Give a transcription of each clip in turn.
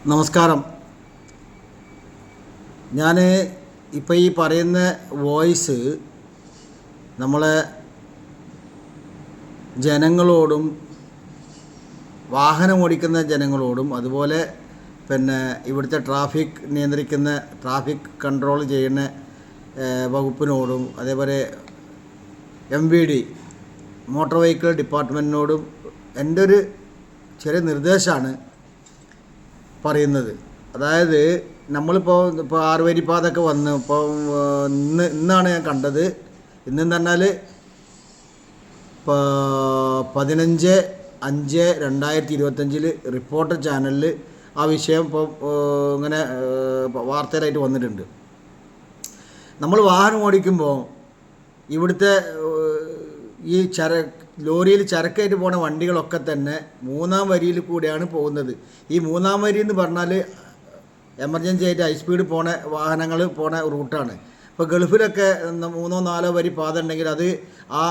നമസ്കാരം. ഞാൻ ഇപ്പോൾ ഈ പറയുന്ന വോയിസ് നമ്മളെ ജനങ്ങളോടും വാഹനം ഓടിക്കുന്ന ജനങ്ങളോടും അതുപോലെ ഇവിടുത്തെ ട്രാഫിക് നിയന്ത്രിക്കുന്ന ട്രാഫിക് കൺട്രോൾ ചെയ്യുന്ന വകുപ്പിനോടും അതേപോലെ MVD മോട്ടോർ വെഹിക്കിൾ ഡിപ്പാർട്ട്മെൻറ്റിനോടും എൻ്റെ ഒരു ചെറിയ നിർദ്ദേശമാണ് പറയുന്നത്. അതായത് നമ്മളിപ്പോൾ 6 വരിപ്പാതൊക്കെ വന്ന് ഇന്നാണ് ഞാൻ കണ്ടത്. ഇന്നെന്ന് പറഞ്ഞാൽ 15/5/2025 റിപ്പോർട്ടർ ചാനലിൽ ആ വിഷയം ഇപ്പോൾ ഇങ്ങനെ വാർത്തയിലായിട്ട് വന്നിട്ടുണ്ട്. നമ്മൾ വാഹനം ഓടിക്കുമ്പോൾ ഇവിടുത്തെ ഈ ലോറിയിൽ ചരക്കായിട്ട് പോകുന്ന വണ്ടികളൊക്കെ തന്നെ 3-ാം വരിയിൽ കൂടെയാണ് പോകുന്നത്. ഈ 3-ാം വരി എന്ന് പറഞ്ഞാൽ എമർജൻസി ആയിട്ട് ഹൈ സ്പീഡ് പോണ വാഹനങ്ങൾ പോണ റൂട്ടാണ്. ഇപ്പോൾ ഗൾഫിലൊക്കെ 3-4 വരി പാത ഉണ്ടെങ്കിൽ അത് ആ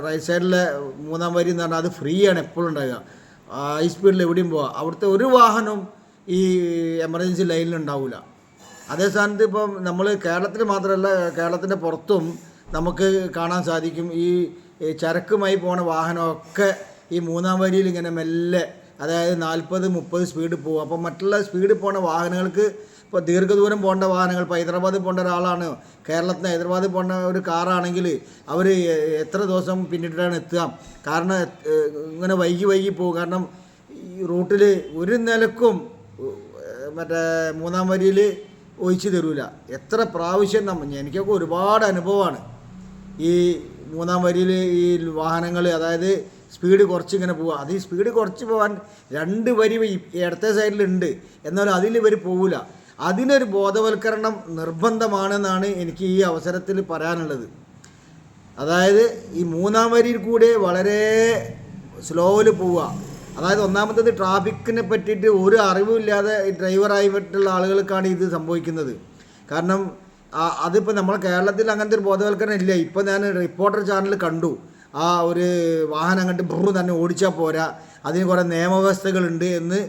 റൈറ്റ് സൈഡിലെ 3-ാം വരി എന്ന് പറഞ്ഞാൽ അത് ഫ്രീ ആണ് എപ്പോഴും ഉണ്ടാകുക. ഹൈ സ്പീഡിൽ എവിടെയും പോവുക. അവിടുത്തെ ഒരു വാഹനവും ഈ എമർജൻസി ലൈനിൽ ഉണ്ടാവില്ല. അതേ സ്ഥാനത്ത് ഇപ്പം നമ്മൾ കേരളത്തിൽ മാത്രമല്ല, കേരളത്തിൻ്റെ പുറത്തും നമുക്ക് കാണാൻ സാധിക്കും ഈ ചരക്കുമായി പോണ വാഹനമൊക്കെ ഈ 3-ാം വരിയിൽ ഇങ്ങനെ മെല്ലെ, അതായത് 40-30 സ്പീഡ് പോകും. അപ്പോൾ മറ്റുള്ള സ്പീഡിൽ പോണ വാഹനങ്ങൾക്ക് ഇപ്പോൾ ദീർഘദൂരം പോകേണ്ട വാഹനങ്ങൾ, ഇപ്പോൾ ഹൈദരാബാദിൽ പോകേണ്ട ഒരാളാണ്, കേരളത്തിന് ഹൈദരാബാദിൽ പോകേണ്ട ഒരു കാറാണെങ്കിൽ അവർ എത്ര ദിവസം പിന്നിട്ടിട്ടാണ് എത്തുക. കാരണം ഇങ്ങനെ വൈകി പോകും. കാരണം ഈ റൂട്ടിൽ ഒരു നിലക്കും 3-ാം വരിയിൽ ഒഴിച്ചു തരൂല. എത്ര പ്രാവശ്യം എനിക്കൊക്കെ ഒരുപാട് അനുഭവമാണ് ഈ 3-ാം വരിയിൽ ഈ വാഹനങ്ങൾ, അതായത് സ്പീഡ് കുറച്ച് ഇങ്ങനെ പോവുക. അത് ഈ സ്പീഡ് കുറച്ച് പോകാൻ 2 വരി ഇടത്തെ സൈഡിലുണ്ട്, എന്നാലും അതിൽ ഇവർ പോവില്ല. അതിനൊരു ബോധവൽക്കരണം നിർബന്ധമാണെന്നാണ് എനിക്ക് ഈ അവസരത്തിൽ പറയാനുള്ളത്. അതായത് ഈ 3-ാം വരിയിൽ കൂടെ വളരെ സ്ലോയിൽ പോവുക. അതായത് ഒന്നാമത്തേത് ട്രാഫിക്കിനെ പറ്റിയിട്ട് ഒരു അറിവുമില്ലാതെ ഈ ഡ്രൈവറായിട്ടുള്ള ആളുകൾക്കാണ് ഇത് സംഭവിക്കുന്നത്. കാരണം അതിപ്പോൾ നമ്മളെ കേരളത്തിൽ അങ്ങനത്തെ ഒരു ബോധവൽക്കരണം ഇല്ല. ഇപ്പോൾ ഞാൻ റിപ്പോർട്ടർ ചാനൽ കണ്ടു, ആ ഒരു വാഹനം അങ്ങോട്ട് തന്നെ ഓടിച്ചാൽ പോരാ, അതിന് കുറേ നിയമവ്യവസ്ഥകളുണ്ട് എന്ന്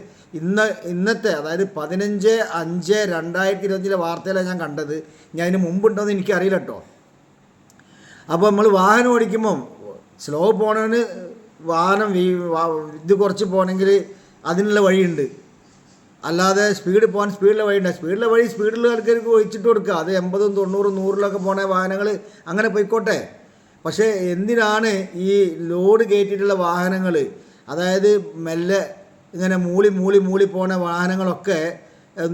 ഇന്നത്തെ അതായത് 15/5/2025 വാർത്തയിലാണ് ഞാൻ കണ്ടത്. ഞാൻ അതിന് മുമ്പുണ്ടോയെന്ന് എനിക്കറിയില്ല കേട്ടോ. അപ്പോൾ നമ്മൾ വാഹനം ഓടിക്കുമ്പം സ്ലോ പോണതിന് വാഹനം ഇത് കുറച്ച് പോകണമെങ്കിൽ അതിനുള്ള വഴിയുണ്ട്. അല്ലാതെ സ്പീഡ് പോകാൻ സ്പീഡിലെ വഴിയുണ്ട്. സ്പീഡിലുള്ള ആൾക്കാർക്ക് ഒഴിച്ചിട്ട് കൊടുക്കുക. അത് 80, 90, 100 പോണ വാഹനങ്ങൾ അങ്ങനെ പോയിക്കോട്ടെ. പക്ഷേ എന്തിനാണ് ഈ ലോഡ് കയറ്റിയിട്ടുള്ള വാഹനങ്ങൾ, അതായത് മെല്ലെ ഇങ്ങനെ മൂളി പോണ വാഹനങ്ങളൊക്കെ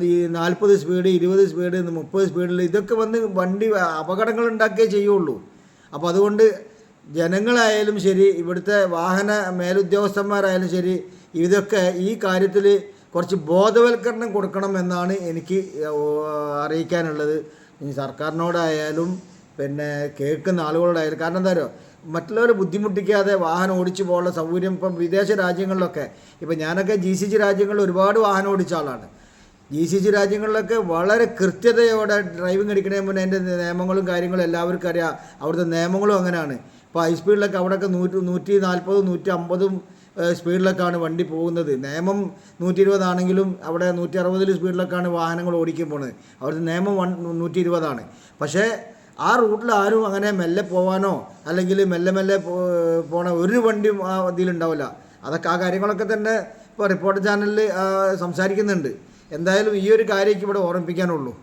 ഈ 40 സ്പീഡ്, 20 സ്പീഡ്, 30 സ്പീഡിൽ ഇതൊക്കെ വന്ന് വണ്ടി അപകടങ്ങൾ ഉണ്ടാക്കുകയേ ചെയ്യുള്ളൂ. അപ്പോൾ അതുകൊണ്ട് ജനങ്ങളായാലും ശരി, ഇവിടുത്തെ വാഹന മേലുദ്യോഗസ്ഥന്മാരായാലും ശരി, ഇതൊക്കെ ഈ കാര്യത്തിൽ കുറച്ച് ബോധവൽക്കരണം കൊടുക്കണം എന്നാണ് എനിക്ക് അറിയിക്കാനുള്ളത്. ഈ സർക്കാരിനോടായാലും കേൾക്കുന്ന ആളുകളോടായാലും. കാരണം എന്താ പറയുക, മറ്റുള്ളവരെ ബുദ്ധിമുട്ടിക്കാതെ വാഹനം ഓടിച്ചു പോകാനുള്ള സൗകര്യം ഇപ്പം വിദേശ രാജ്യങ്ങളിലൊക്കെ, ഇപ്പം ഞാനൊക്കെ GCC രാജ്യങ്ങളിൽ ഒരുപാട് വാഹനം ഓടിച്ച ആളാണ്. GCC രാജ്യങ്ങളിലൊക്കെ വളരെ കൃത്യതയോടെ ഡ്രൈവിംഗ് അടിക്കണതിന് മുന്നേ അതിൻ്റെ നിയമങ്ങളും കാര്യങ്ങളും എല്ലാവർക്കും അറിയാം. അവിടുത്തെ നിയമങ്ങളും അങ്ങനെയാണ്. ഇപ്പോൾ ഹൈ സ്പീഡിലൊക്കെ അവിടെയൊക്കെ 140, 150 സ്പീഡിലൊക്കെയാണ് വണ്ടി പോകുന്നത്. നിയമം 120 ആണെങ്കിലും അവിടെ 160 സ്പീഡിലൊക്കെയാണ് വാഹനങ്ങൾ ഓടിക്കാൻ പോകുന്നത്. അവിടുത്തെ നിയമം 120 പക്ഷേ ആ റൂട്ടിൽ ആരും അങ്ങനെ മെല്ലെ പോകാനോ അല്ലെങ്കിൽ മെല്ലെ പോണ ഒരു വണ്ടിയും ആ ഇതിലുണ്ടാവില്ല. അതൊക്കെ ആ കാര്യങ്ങളൊക്കെ തന്നെ ഇപ്പോൾ റിപ്പോർട്ടർ ചാനലിൽ സംസാരിക്കുന്നുണ്ട്. എന്തായാലും ഈ ഒരു കാര്യം ഇവിടെ ഓർമ്മിപ്പിക്കാനുള്ളൂ.